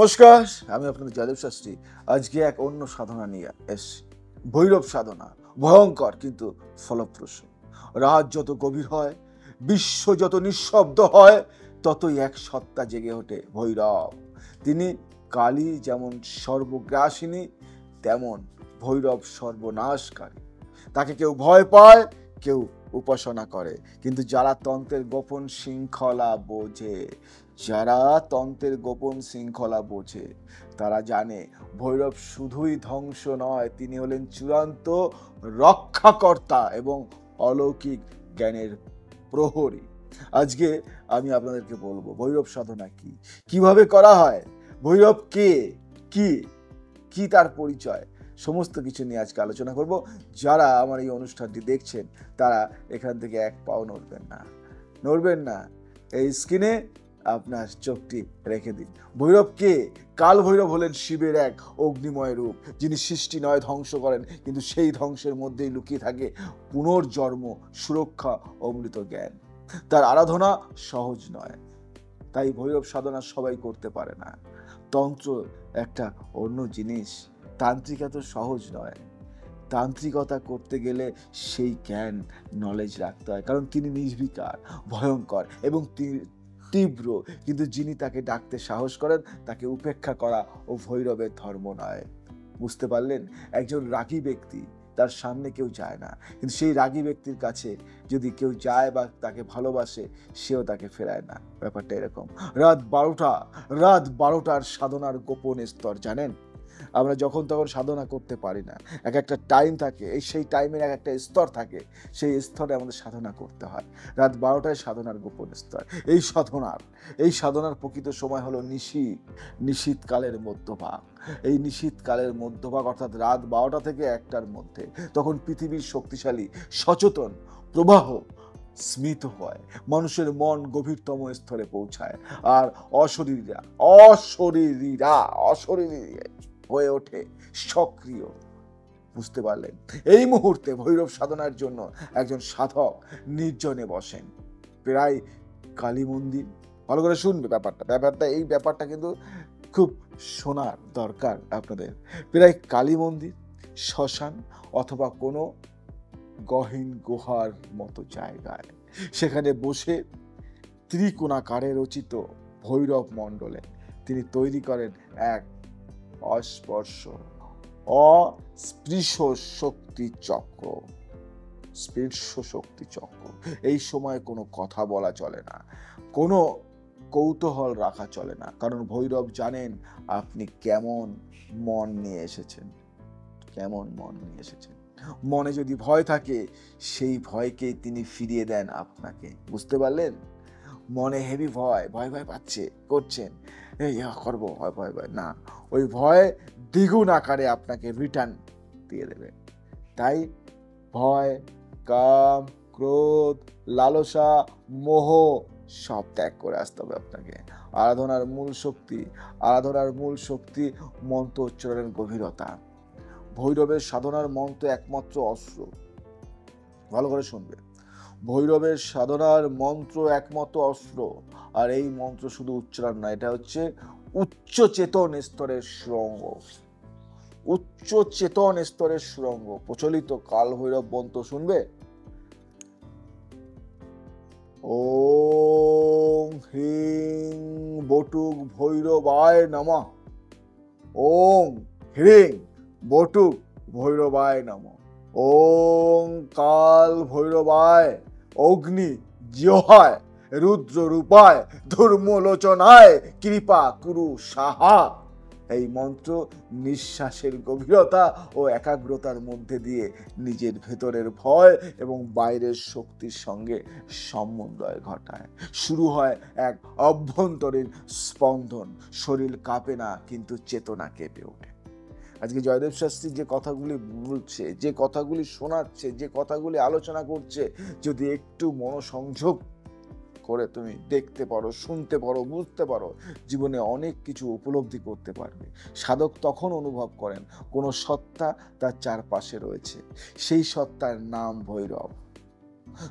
নমস্কার, আমি আপনাদের জয়দেব শাস্ত্রী। আজকে এক অন্য সাধনা নিয়ে এসছি। ভৈরব সাধনা ভয়ঙ্কর কিন্তু ফলপ্রসূ। রাত যত গভীর হয়, বিশ্ব যত নিঃশব্দ হয়, ততই এক সত্তা জেগে ওঠে ভৈরব। তিনি কালী যেমন সর্বগ্রাসিনী, তেমন ভৈরব সর্বনাশকারী। তাকে কেউ ভয় পায়, কেউ উপাসনা করে, কিন্তু যারা তন্ত্রের গোপন শৃঙ্খলা বোঝে, তারা জানে ভৈরব শুধুই ধ্বংস নয়, তিনি হলেন চূড়ান্ত রক্ষাকর্তা এবং অলৌকিক জ্ঞানের প্রহরী। আজকে আমি আপনাদেরকে বলবো ভৈরব সাধনা কি, কিভাবে করা হয়, ভৈরব কে, কি কি তার পরিচয়, সমস্ত কিছু নিয়ে আজকে আলোচনা করব। যারা আমার এই অনুষ্ঠানটি দেখছেন তারা এখান থেকে এক পাও নড়বেন না। এই স্ক্রিনে আপনার চোখটি রেখে দিন। ভৈরব কে? কাল ভৈরব হলেন শিবের এক অগ্নিময় রূপ, যিনি সৃষ্টি নয় ধ্বংস করেন, কিন্তু সেই ধ্বংসের মধ্যেই লুকিয়ে থাকে পুনর্জন্ম, সুরক্ষা, অমৃত জ্ঞান। তার আরাধনা সহজ নয়, তাই ভৈরব সাধনা সবাই করতে পারে না। তন্ত্র একটা অন্য জিনিস, তান্ত্রিকা তো সহজ নয়। তান্ত্রিকতা করতে গেলে সেই জ্ঞান নলেজ রাখতে হয়, কারণ তিনি নির্বিকার, ভয়ঙ্কর এবং তীব্র, কিন্তু যিনি তাকে ডাকতে সাহস করেন তাকে উপেক্ষা করা ও ভৈরবের ধর্ম নয়। বুঝতে পারলেন? একজন রাগী ব্যক্তি, তার সামনে কেউ যায় না, কিন্তু সেই রাগী ব্যক্তির কাছে যদি কেউ যায় বা তাকে ভালোবাসে, সেও তাকে ফেরায় না। ব্যাপারটা এরকম। রাত 12টার সাধনার গোপন স্তর জানেন? আমরা যখন তখন সাধনা করতে পারি না, একটা টাইম থাকে, সেই টাইমের একটা স্তর থাকে, সেই স্তরে আমাদের সাধনা করতে হয়। রাত 12টায় সাধনার গোপন স্তর। এই সাধনার প্রকৃত সময় হলো নিশীথকালের মধ্যভাগ। এই নিশীথকালের মধ্যভাগ অর্থাৎ রাত 12টা থেকে 1টার মধ্যে। তখন পৃথিবীর শক্তিশালী সচেতন প্রবাহ স্মিত হয়, মানুষের মন গভীরতম স্তরে পৌঁছায়, আর অশরীরীরা হয়ে ওঠে সক্রিয়। বুঝতে পারলেন? এই মুহূর্তে ভৈরব সাধনার জন্য একজন সাধক নির্জনে বসেন, প্রায় কালী মন্দির। ভালো করে শুনবে এই ব্যাপারটা কিন্তু খুব শোনার দরকার আপনাদের। প্রায় কালী মন্দির, শ্মশান অথবা কোনো গহীন গুহার মতো জায়গায়, সেখানে বসে ত্রিকোণাকারে রচিত ভৈরব মণ্ডলে তিনি তৈরি করেন এক অস্পৃশ্য শক্তি চক্র। এই সময় কোনো কথা বলা চলে না, কোনো কৌতূহল রাখা চলে না, কারণ ভৈরব জানেন আপনি কেমন মন নিয়ে এসেছেন। মনে যদি ভয় থাকে, সেই ভয়কে তিনি ফিরিয়ে দেন আপনাকে। বুঝতে পারলেন? মনে হেভি ভয় করছেন, করবো, ভয় না, ওই ভয় দ্বিগুণ আকারে আপনাকে রিটার্ন দিয়ে দেবে। তাই ভয়, কাম, ক্রোধ, লালসা, মোহ সব ত্যাগ করে আসতে হবে আপনাকে। আরাধনার মূল শক্তি মন্ত্র উচ্চারণের গভীরতা। ভৈরবের সাধনার মন্ত্র একমাত্র অস্ত্র। ভালো করে শুনবে, ভৈরবের সাধনার মন্ত্র একমাত্র অস্ত্র। আর এই মন্ত্র শুধু উচ্চারণ নয়, এটা হচ্ছে উচ্চ চেতন স্তরের সুরঙ্গ। প্রচলিত কাল ভৈরব মন্ত্র শুনবে। ওম হ্রিং বটুক ভৈরবায় নমঃ। ওম হ্রিং বটুক ভৈরবায় নমঃ। ওম কাল ভৈরবায় অগ্নি জিহায় রুদ্র রূপায় ধর্মলোচনায় কৃপা কুরু সাহা। এই মন্ত্র নিঃশ্বাসের গভীরতা ও একাগ্রতার মধ্যে দিয়ে নিজের ভেতরের ভয় এবং বাইরের শক্তির সঙ্গে সমন্বয় ঘটায়। শুরু হয় এক অভ্যন্তরীণ স্পন্দন। শরীর কাঁপে না, কিন্তু চেতনা কেঁপে ওঠে। আজকে জয়দেব শাস্ত্রী যে কথাগুলি বলছে, যে কথাগুলি শোনাচ্ছে, যে কথাগুলি আলোচনা করছে, যদি একটু মনোসংযোগ করে তুমি দেখতে পারো, শুনতে পারো, বুঝতে পারো, জীবনে অনেক কিছু উপলব্ধি করতে পারবে। সাধক তখন অনুভব করেন কোনো সত্তা তার চারপাশে রয়েছে, সেই সত্তার নাম ভৈরব।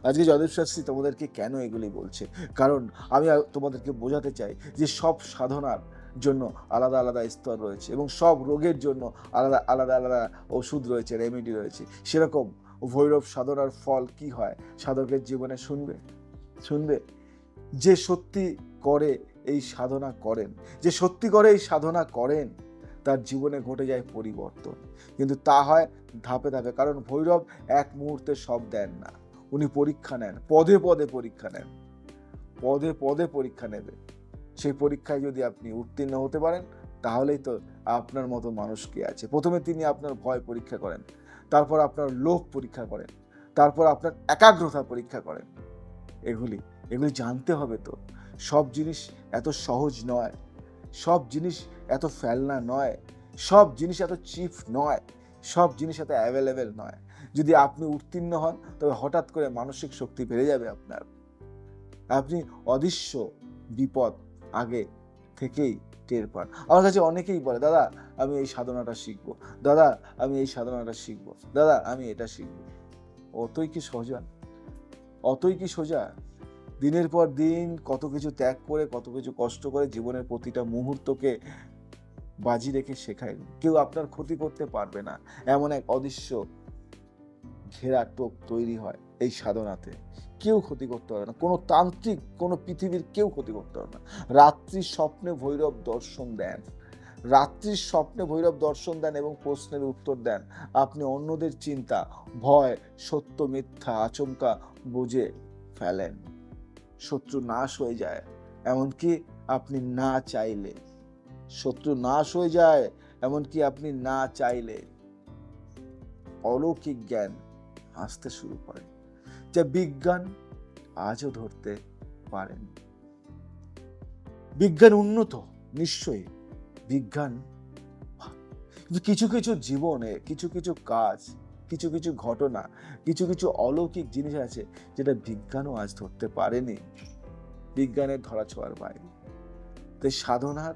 আজকে জয়দেব শাস্ত্রী তোমাদেরকে কেন এগুলি বলছে, কারণ আমি তোমাদেরকে বোঝাতে চাই যে সব সাধনার জন্য আলাদা আলাদা স্তর রয়েছে এবং সব রোগের জন্য আলাদা আলাদা আলাদা ওষুধ রয়েছে, রেমেডি রয়েছে। সেরকম ভৈরব সাধনার ফল কি হয় সাধকের জীবনে শুনবে। যে সত্যি করে এই সাধনা করেন, যে সত্যি করে এই সাধনা করেন, তার জীবনে ঘটে যায় পরিবর্তন। কিন্তু তা হয় ধাপে ধাপে, কারণ ভৈরব এক মুহূর্তে সব দেন না। উনি পরীক্ষা নেন, পদে পদে পরীক্ষা নেন, পদে পদে পরীক্ষা নেবে। সেই পরীক্ষায় যদি আপনি উত্তীর্ণ হতে পারেন, তাহলেই তো আপনার মতো মানুষ কি আছে। প্রথমে তিনি আপনার ভয় পরীক্ষা করেন, তারপর আপনার লোভ পরীক্ষা করেন, তারপর আপনার একাগ্রতা পরীক্ষা করেন। এগুলি জানতে হবে। তো সব জিনিস এত সহজ নয়, সব জিনিস এত ফেলনা নয়, সব জিনিস এত চিপ নয়, সব জিনিস এত অ্যাভেলেবেল নয়। যদি আপনি উত্তীর্ণ হন, তবে হঠাৎ করে মানসিক শক্তি বেড়ে যাবে আপনার। আপনি অদৃশ্য বিপদ আগে থেকেই টের পান। আমার কাছে অনেকেই বলে, দাদা আমি এই সাধনাটা শিখবো, দাদা আমি এই সাধনাটা শিখবো, দাদা আমি এটা শিখবো। অতই কি সোজা? দিনের পর দিন কত কিছু ত্যাগ করে, কত কিছু কষ্ট করে জীবনের প্রতিটা মুহূর্তকে বাজি রেখে শেখায়। কেউ আপনার ক্ষতি করতে পারবে না, এমন এক অদৃশ্য ঘেরা টোপ তৈরি হয় এই সাধনাতে। কেউ ক্ষতি করতে পারবে না, কোনো তান্ত্রিক, কোনো পৃথিবীর কেউ ক্ষতি করতে পারবে না। রাত্রির স্বপ্নে ভৈরব দর্শন দেন, রাত্রির স্বপ্নে ভৈরব দর্শন দেন এবং প্রশ্নের উত্তর দেন। আপনি অন্যদের চিন্তা, ভয়, সত্য মিথ্যা আচমকা বুঝে ফেলেন। শত্রু নাশ হয়ে যায়, এমনকি আপনি না চাইলে। শত্রু নাশ হয়ে যায়, এমনকি আপনি না চাইলে। অলৌকিক জ্ঞান আসতে শুরু করে, যা বিজ্ঞান আজও ধরতে পারেন। বিজ্ঞান উন্নত, নিশ্চয়ই বিজ্ঞান, কিন্তু কিছু কিছু জীবনে কিছু কিছু কাজ, কিছু কিছু ঘটনা, কিছু কিছু অলৌকিক জিনিস আছে যেটা বিজ্ঞানও আজ ধরতে পারেনি, বিজ্ঞানের ধরাছোঁয়ার বাইরে। তাই সাধনার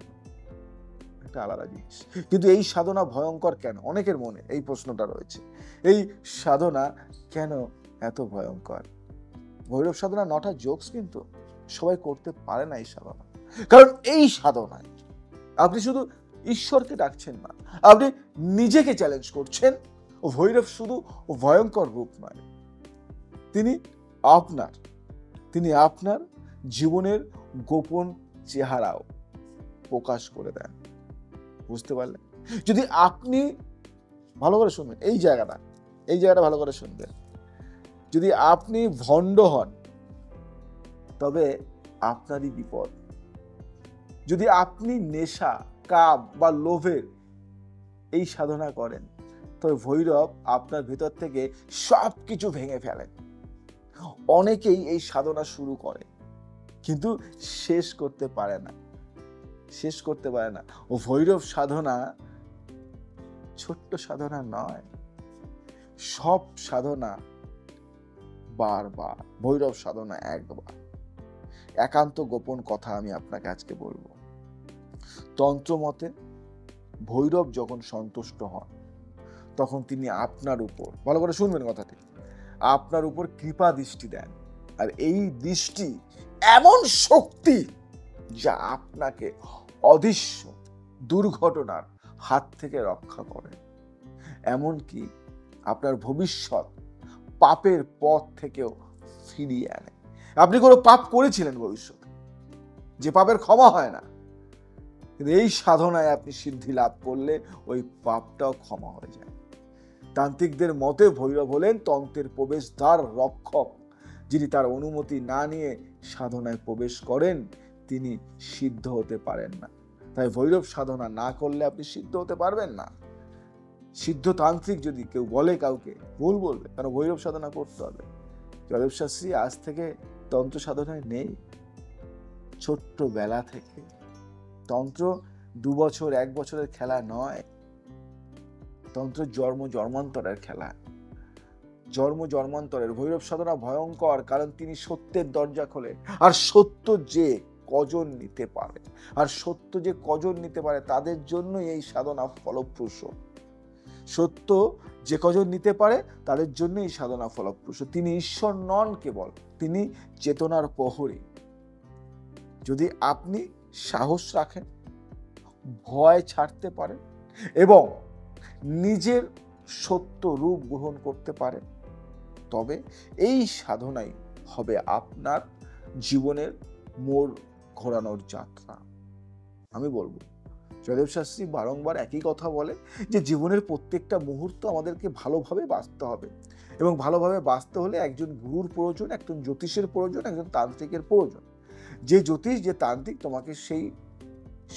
একটা আলাদা জিনিস। কিন্তু এই সাধনা ভয়ঙ্কর কেন? অনেকের মনে এই প্রশ্নটা রয়েছে, এই সাধনা কেন এত ভয়ঙ্কর? ভৈরব সাধনা নটা জোকস, কিন্তু সবাই করতে পারে না এই সাধনা। কারণ এই সাধনায় আপনি শুধু ঈশ্বরকে ডাকছেন না, আপনি নিজেকে চ্যালেঞ্জ করছেন। ভৈরব শুধু ভয়ঙ্কর রূপ নয়, তিনি আপনার জীবনের গোপন চেহারাও প্রকাশ করে দেন। বুঝতে পারলেন? যদি আপনি ভালো করে শুনবেন, এই জায়গাটা ভালো করে শুনবেন। যদি আপনি ভণ্ড হন, তবে আপনারই বিপদ। যদি আপনি নেশা, কাম বা লোভের এই সাধনা করেন, তবে ভৈরব আপনার ভেতর থেকে সবকিছু ভেঙে ফেলেন। অনেকেই এই সাধনা শুরু করে কিন্তু শেষ করতে পারে না। ও ভৈরব সাধনা ছোট্ট সাধনা নয়, সব সাধনা বারবার, ভৈরব সাধনা একবার। একান্ত গোপন কথা আমি আপনাকে আজকে বলবো। তন্ত্র মতে ভৈরব যখন সন্তুষ্ট হন, তখন তিনি আপনার উপর, ভালো করে শুনবেন কথাটি, আপনার উপর কৃপা দৃষ্টি দেন। আর এই দৃষ্টি এমন শক্তি যা আপনাকে অদৃশ্য দুর্ঘটনার হাত থেকে রক্ষা করে, এমনকি আপনার ভবিষ্যৎ পাপের পথ থেকেও ফিরিয়ে আনে। আপনি কোনো পাপ করেছিলেন ভবিষ্যতে, যে পাপের ক্ষমা হয় না, কিন্তু এই সাধনায় আপনি সিদ্ধি লাভ করলে ওই পাপটাও ক্ষমা হয়ে যায়। তান্ত্রিকদের মতে ভৈরব হলেন তন্ত্রের প্রবেশদ্বার রক্ষক। যিনি তার অনুমতি না নিয়ে সাধনায় প্রবেশ করেন, তিনি সিদ্ধ হতে পারেন না। তাই ভৈরব সাধনা না করলে আপনি সিদ্ধ হতে পারবেন না। সিদ্ধ তান্ত্রিক যদি কেউ বলে কাউকে, ভুল বলবে, কারণ ভৈরব সাধনা করতে হবে। জয়দেব শাস্ত্রী আজ থেকে তন্ত্র সাধনায় নেই, ছোট্ট বেলা থেকে। তন্ত্র 2 বছর 1 বছরের খেলা নয়, তন্ত্র জন্মান্তরের খেলা, জন্মান্তরের। ভৈরব সাধনা ভয়ঙ্কর কারণ তিনি সত্যের দরজা খোলেন। আর সত্য যে কজন নিতে পারে তাদের জন্য এই সাধনা ফলপ্রসূ। সত্য যে কজন নিতে পারে তাদের জন্য এই সাধনা ফলপ্রসূ। তিনি ঈশ্বর নন কেবল, তিনি চেতনার প্রহরী। যদি আপনি সাহস রাখেন, ভয় ছাড়তে পারেন এবং নিজের সত্য রূপ গ্রহণ করতে পারেন, তবে এই সাধনাই হবে আপনার জীবনের মোড় ঘোরানোর যাত্রা। আমি বলবো, জয়দেব শাস্ত্রী বারংবার একই কথা বলে যে জীবনের প্রত্যেকটা মুহূর্ত আমাদেরকে ভালোভাবে বাঁচতে হবে, এবং ভালোভাবে বাঁচতে হলে একজন গুরুর প্রয়োজন, একজন জ্যোতিষের প্রয়োজন, একজন তান্ত্রিকের প্রয়োজন। যে জ্যোতিষ, যে তান্ত্রিক তোমাকে সেই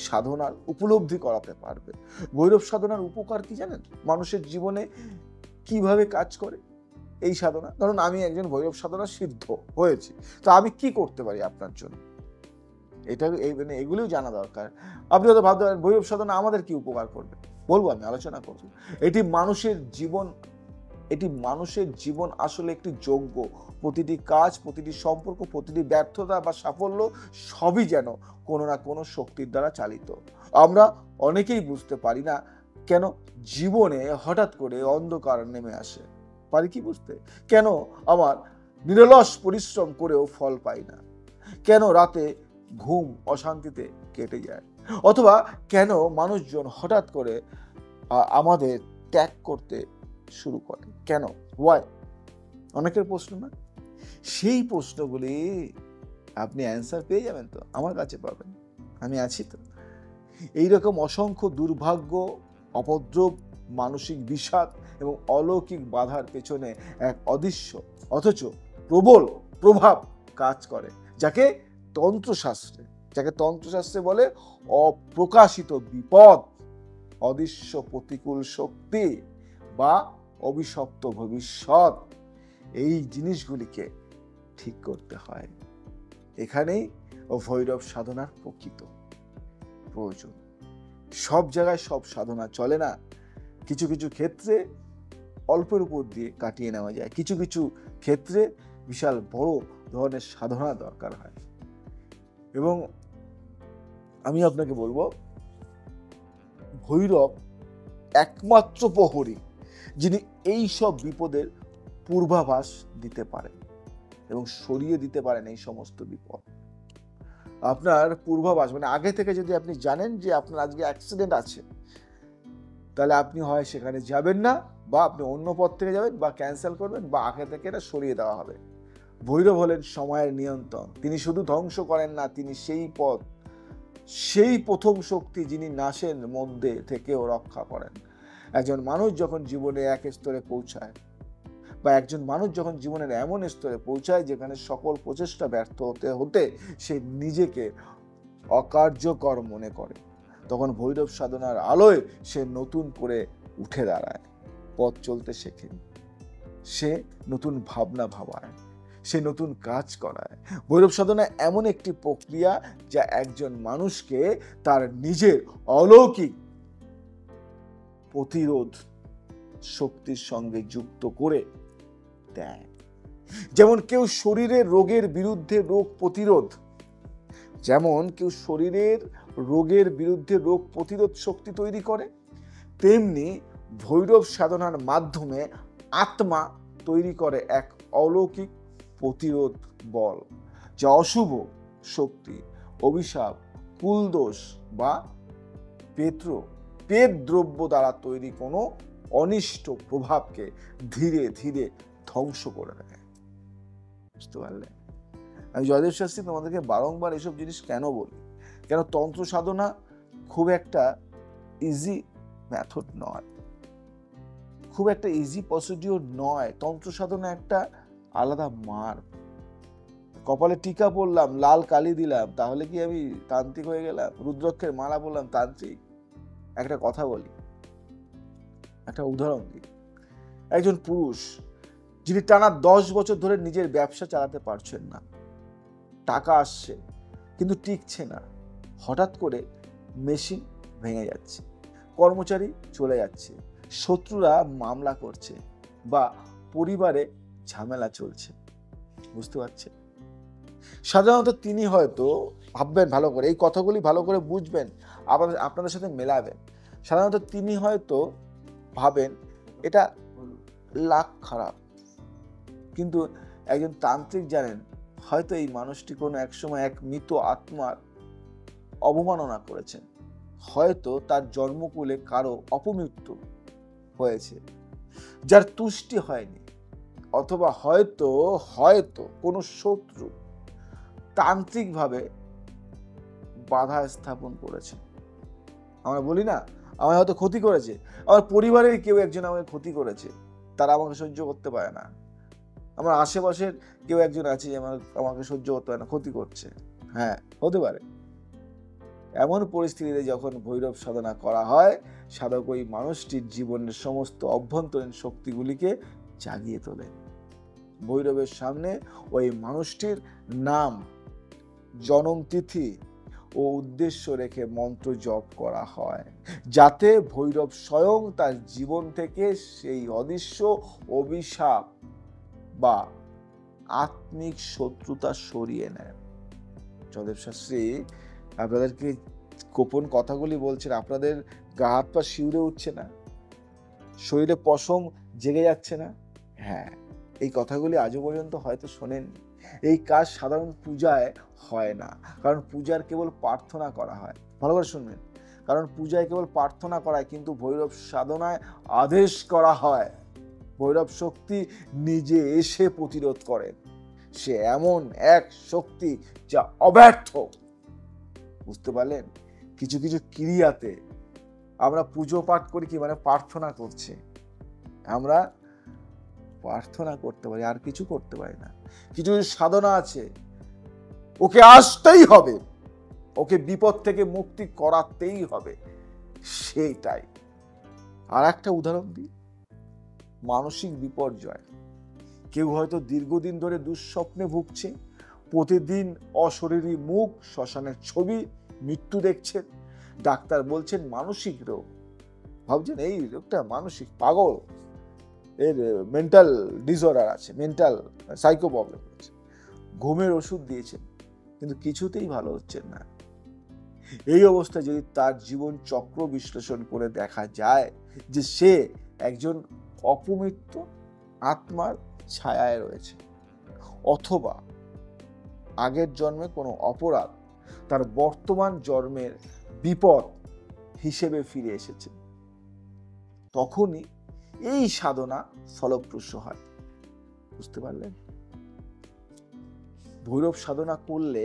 সাধনার উপলব্ধি করাতে পারবে। ভৈরব সাধনার উপকার কি জানেন? মানুষের জীবনে কিভাবে কাজ করে এই সাধনা। ধরুন আমি একজন ভৈরব সাধনা সিদ্ধ হয়েছি, তো আমি কি করতে পারি আপনার জন্য, এটা মানে এগুলোও জানা দরকার। আপনি হয়তো ভাবতে পারেন ভৈরব সাধনা আমাদের কি উপকার করবে, বলবো, আমি আলোচনা করবো। এটি মানুষের জীবন আসলে একটি যজ্ঞ। প্রতিটি কাজ, প্রতিটি সম্পর্ক, প্রতিটি ব্যর্থতা বা সাফল্য সবই যেন কোনো না কোনো শক্তির দ্বারা চালিত। আমরা অনেকেই বুঝতে পারি না কেন জীবনে হঠাৎ করে অন্ধকার নেমে আসে। পারি কি বুঝতে? কেন আমার নিরলস পরিশ্রম করেও ফল পাই না? কেন রাতে ঘুম অশান্তিতে কেটে যায়? অথবা কেন মানুষজন হঠাৎ করে আমাদের ত্যাগ করতে শুরু করে? কেন? ওয়াই? অনেকের প্রশ্ন না? সেই প্রশ্নগুলি আপনি অ্যান্সার পেয়ে যাবেন তো, আমার কাছে পাবেন, আমি আছি তো। এইরকম অসংখ্য দুর্ভাগ্য, অপদ্রব, মানসিক বিষাদ এবং অলৌকিক বাধার পেছনে এক অদৃশ্য অথচ প্রবল প্রভাব কাজ করে, যাকে তন্ত্রশাস্ত্রে বলে অপ্রকাশিত বিপদ, অদৃশ্য প্রতিকূল শক্তি বা অভিশপ্ত ভবিষ্যৎ। এই জিনিসগুলিকে ঠিক করতে হয়। এখানেই ভৈরব সাধনার প্রকৃত প্রয়োজন। সব জায়গায় সব সাধনা চলে না। কিছু কিছু ক্ষেত্রে অল্পের উপর দিয়ে কাটিয়ে নেওয়া যায়, কিছু কিছু ক্ষেত্রে বিশাল বড় ধরনের সাধনা দরকার হয়। এবং আমি আপনাকে বলবো, ভৈরব একমাত্র প্রহরী যিনি এই সব বিপদের পূর্বাভাস দিতে পারেন এবং সরিয়ে দিতে পারেন এই সমস্ত বিপদ। আপনার পূর্বাভাস মানে আগে থেকে যদি আপনি জানেন যে আপনার আজকে অ্যাক্সিডেন্ট আছে, তাহলে আপনি হয় সেখানে যাবেন না, বা আপনি অন্য পথ থেকে যাবেন, বা ক্যান্সেল করবেন, বা আগে থেকে এটা সরিয়ে দেওয়া হবে। ভৈরব হলেন সময়ের নিয়ন্ত্রণ। তিনি শুধু ধ্বংস করেন না, তিনি সেই পথ, সেই প্রথম শক্তি যিনি নাশের মধ্যে থেকেও রক্ষা করেন। একজন মানুষ যখন জীবনে এক স্তরে পৌঁছায়, বা একজন মানুষ যখন জীবনের এমন স্তরে পৌঁছায় যেখানে সকল প্রচেষ্টা ব্যর্থ হতে হতে সে নিজেকে অকার্যকর মনে করে, তখন ভৈরব সাধনার আলোয় সে নতুন করে উঠে দাঁড়ায়, পথ চলতে শেখে, সে নতুন ভাবনা ভাবায়, সে নতুন কাজ করায়। ভৈরব সাধনা এমন একটি প্রক্রিয়া যা একজন মানুষকে তার নিজের অলৌকিক প্রতিরোধ শক্তির সঙ্গে যুক্ত করে দেয়। যেমন কেউ শরীরের রোগের বিরুদ্ধে রোগ প্রতিরোধ শক্তি তৈরি করে, তেমনি ভৈরব সাধনার মাধ্যমে আত্মা তৈরি করে এক অলৌকিক প্রতিরোধ বল, যা অশুভ শক্তি, অভিশাপ, কুলদোষ বা পেট দ্রব্য দ্বারা তৈরি কোনো অনিষ্ট প্রভাবকে ধীরে ধীরে ধ্বংস করে দেয়। বুঝতে পারলে? আমি জয়দেব শাস্ত্রী তোমাদেরকে বারংবার এসব জিনিস কেন বলি? কেন তন্ত্র সাধনা খুব একটা ইজি মেথড নয়, খুব একটা ইজি প্রসিডিওর নয়। তন্ত্র সাধনা একটা আলাদা মার। কপালে টিকা পড়লাম, লাল কালি দিলাম, তাহলে কি আমি তান্ত্রিক হয়ে গেলাম? রুদ্রাক্ষের মালা বললাম, তান্ত্রিক? একটা কথা বলি, একটা উদাহরণ দিই। একজন পুরুষ যিনি টানা 10 বছর ধরে নিজের ব্যবসা চালাতে পারছেন না, টাকা আসছে কিন্তু টিকছে না, হঠাৎ করে মেশিন ভেঙে যাচ্ছে, কর্মচারী চলে যাচ্ছে, শত্রুরা মামলা করছে, বা পরিবারে ঝামেলা চলছে, বুঝতে পারছেন? সাধারণত তিনি হয়তো ভাববেন, ভালো করে এই কথাগুলি ভালো করে বুঝবেন, আপনাদের সাথে মেলাবেন। সাধারণত তিনি হয়তো ভাবেন এটা লাক খারাপ, কিন্তু একজন তান্ত্রিক জানেন হয়তো এই মানুষটি কোনো এক সময় এক মৃত আত্মার অবমাননা করেছেন, হয়তো তার জন্মকুলে কারো অপমৃত্যু হয়েছে যার তুষ্টি হয়নি, অথবা হয়তো হয়তো কোনো শত্রু তান্ত্রিকভাবে বাধা স্থাপন করেছে। আমরা বলি না, আমার হয়তো ক্ষতি করেছে, আমার পরিবারের কেউ একজন আমাকে ক্ষতি করেছে, তারা আমাকে সহ্য করতে পারে না। আমার আশেপাশের কেউ একজন আছে আমাকে সহ্য করতে পারে না, ক্ষতি করছে। হ্যাঁ, হতে পারে। এমন পরিস্থিতিতে যখন ভৈরব সাধনা করা হয়, সাধক ওই মানুষটির জীবনের সমস্ত অভ্যন্তরীণ শক্তিগুলিকে জাগিয়ে তোলে। ভৈরবের সামনে ওই মানুষটির নাম, জন্মতিথি ও উদ্দেশ্য রেখে মন্ত্র জপ করা হয়, যাতে ভৈরব স্বয়ং তার জীবন থেকে সেই অদৃশ্য অভিশাপ বা আত্মিক শত্রুতা সরিয়ে নেয়। জয়দেব শাস্ত্রী আপনাদেরকে গোপন কথাগুলি বলছেন, আপনাদের গা হাত পা শিউরে উঠছে না, শরীরে পশম জেগে যাচ্ছে না? হ্যাঁ, এই কথাগুলি আজও পর্যন্ত হয়তো শোনেননি। এই কাজ সাধারণ পূজায় হয় না, কারণ পূজার কেবল প্রার্থনা করা হয়। ভালো করে শুনবেন, কারণ পূজায় কেবল প্রার্থনা করায়, কিন্তু ভৈরব সাধনায় আদেশ করা হয়। ভৈরব শক্তি নিজে এসে প্রতিরোধ করেন। সে এমন এক শক্তি যা অব্যর্থ। বুঝতে পারলেন? কিছু কিছু ক্রিয়াতে আমরা পুজো পাঠ করি কি, মানে প্রার্থনা করছে, আমরা প্রার্থনা করতে পারি, আর কিছু করতে পারি না। কিছু সাধনা আছে, ওকে আসতেই হবে, ওকে বিপদ থেকে মুক্তি করাতেই হবে, সেইটাই। আর একটা উদাহরণ দিই, মানসিক বিপর্যয়। কেউ হয়তো দীর্ঘদিন ধরে দুঃস্বপ্নে ভুগছে, প্রতিদিন অশরীরী মুখ, শ্মশানের ছবি, মৃত্যু দেখছেন। ডাক্তার বলছেন মানসিক রোগ, ভাবছেন এই রোগটা মানসিক, পাগল, এর মেন্টাল ডিসঅর্ডার আছে, মেন্টাল সাইকো প্রবলেম আছে। ঘুমের ওষুধ দিয়েছেন, কিন্তু কিছুতেই ভালো হচ্ছেন না। এই অবস্থায় যদি তার জীবন চক্র বিশ্লেষণ করে দেখা যায় যে সে একজন অপমৃত্যু আত্মার ছায়ায় রয়েছে, অথবা আগের জন্মে কোনো অপরাধ তার বর্তমান জন্মের বিপদ হিসেবে ফিরে এসেছে, তখনই এই সাধনা ফলপ্রসূ হয়। বুঝতে পারলেন? ভৈরব সাধনা করলে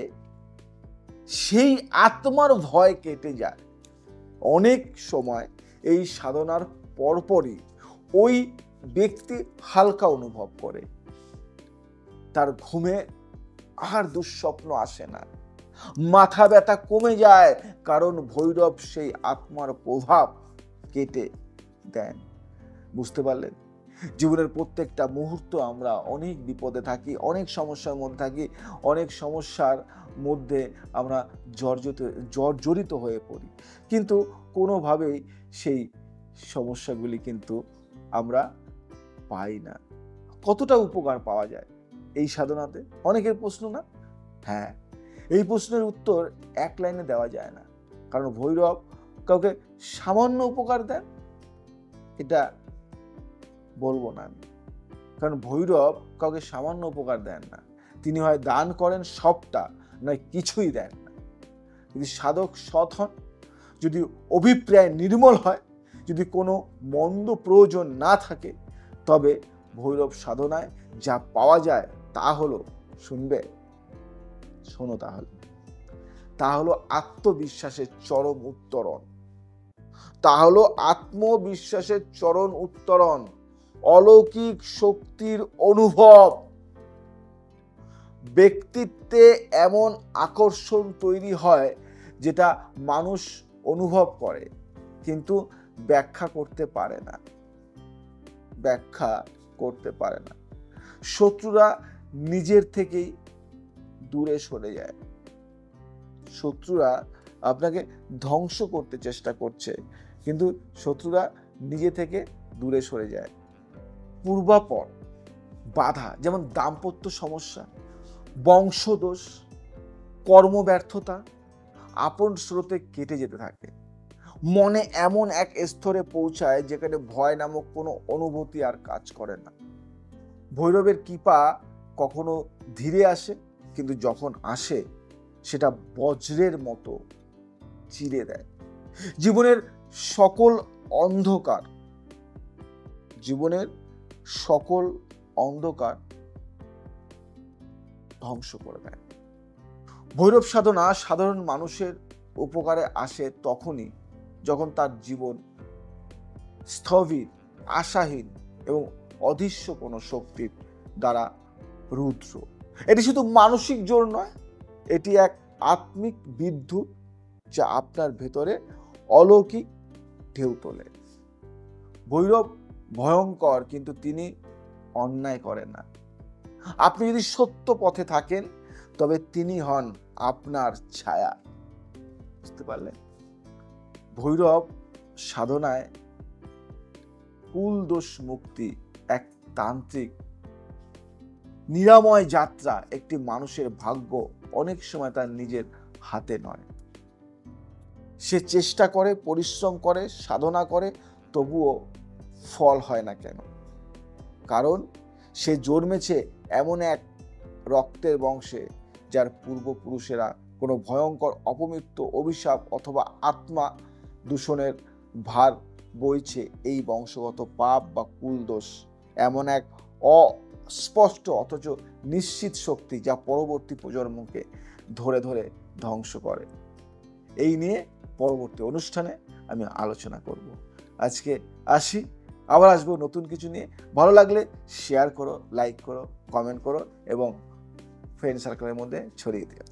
সেই আত্মার ভয় কেটে যায়। অনেক সময় এই সাধনার পরপরই ওই ব্যক্তি হালকা অনুভব করে, তার ঘুমে আর দুঃস্বপ্ন আসে না, মাথা ব্যথা কমে যায়, কারণ ভৈরব সেই আত্মার প্রভাব কেটে দেন। বুঝতে পারলেন? জীবনের প্রত্যেকটা মুহূর্ত আমরা অনেক বিপদে থাকি, অনেক সমস্যার মধ্যে থাকি, অনেক সমস্যার মধ্যে আমরা জর্জরিত হয়ে পড়ি, কিন্তু কোনোভাবেই সেই সমস্যাগুলি কিন্তু আমরা পাই না। কতটা উপকার পাওয়া যায় এই সাধনাতে? অনেকের প্রশ্ন না? হ্যাঁ, এই প্রশ্নের উত্তর এক লাইনে দেওয়া যায় না, কারণ ভৈরব কাউকে সামান্য উপকার দেন এটা বলবো না আমি, কারণ ভৈরব কাউকে সামান্য উপকার দেন না। তিনি হয় দান করেন সবটা, নয় কিছুই দেন না। যদি সাধক সৎ হন, যদি অভিপ্রায় নির্মল হয়, যদি কোনো মন্দ প্রয়োজন না থাকে, তবে ভৈরব সাধনায় যা পাওয়া যায় তা হলো, শুনবে, শোনো তাহলে, তা হলো আত্মবিশ্বাসের চরম উত্তরণ। তা হলো আত্মবিশ্বাসের চরম উত্তরণ, অলৌকিক শক্তির অনুভব। ব্যক্তিত্বে এমন আকর্ষণ তৈরি হয় যেটা মানুষ অনুভব করে, কিন্তু ব্যাখ্যা করতে পারে না, ব্যাখ্যা করতে পারে না। শত্রুরা নিজের থেকেই দূরে সরে যায়। শত্রুরা আপনাকে ধ্বংস করতে চেষ্টা করছে, কিন্তু শত্রুরা নিজে থেকে দূরে সরে যায়। পূর্বাপর বাধা, যেমন দাম্পত্য সমস্যা, বংশদোষ, কর্মব্যর্থতা আপন স্রোতে কেটে যেতে থাকে। মনে এমন এক স্তরে পৌঁছায় যেখানে ভয় নামক কোনো অনুভূতি আর কাজ করে না। ভৈরবের কৃপা কখনো ধীরে আসে, কিন্তু যখন আসে সেটা বজ্রের মতো চিরে দেয়। জীবনের সকল অন্ধকার, জীবনের সকল অন্ধকার ধ্বংস করে দেয়। ভৈরব সাধনা সাধারণ মানুষের উপকারে আসে তখনই যখন তার জীবন স্থবির, আশাহীন এবং অদৃশ্য কোনো শক্তির দ্বারা রুদ্র। এটি শুধু মানসিক জোর নয়, এটি এক আত্মিক বিদ্যুৎ যা আপনার ভেতরে অলৌকিক ঢেউ তোলে। ভৈরব ভয়ঙ্কর, কিন্তু তিনি অন্যায় করেন না। আপনি যদি সত্য পথে থাকেন তবে তিনি হন আপনার ছায়া। বুঝতে পারলেন? ভৈরব সাধনায় কুল দোষ মুক্তি এক তান্ত্রিক নিরাময় যাত্রা। একটি মানুষের ভাগ্য অনেক সময় তার নিজের হাতে নয়। সে চেষ্টা করে, পরিশ্রম করে, সাধনা করে, তবুও ফল হয় না কেন? কারণ সে জন্মেছে এমন এক রক্তের বংশে যার পূর্বপুরুষেরা কোনো ভয়ঙ্কর অপমৃত্যু, অভিশাপ অথবা আত্মা দূষণের ভার বইছে। এই বংশগত পাপ বা কুলদোষ এমন এক অস্পষ্ট অথচ নিশ্চিত শক্তি যা পরবর্তী প্রজন্মকে ধরে ধরে ধ্বংস করে। এই নিয়ে পরবর্তী অনুষ্ঠানে আমি আলোচনা করব। আজকে আসি, আবার আসবো নতুন কিছু নিয়ে। ভালো লাগলে শেয়ার করো, লাইক করো, কমেন্ট করো এবং ফ্রেন্ড সার্কেলের মধ্যে ছড়িয়ে দিও।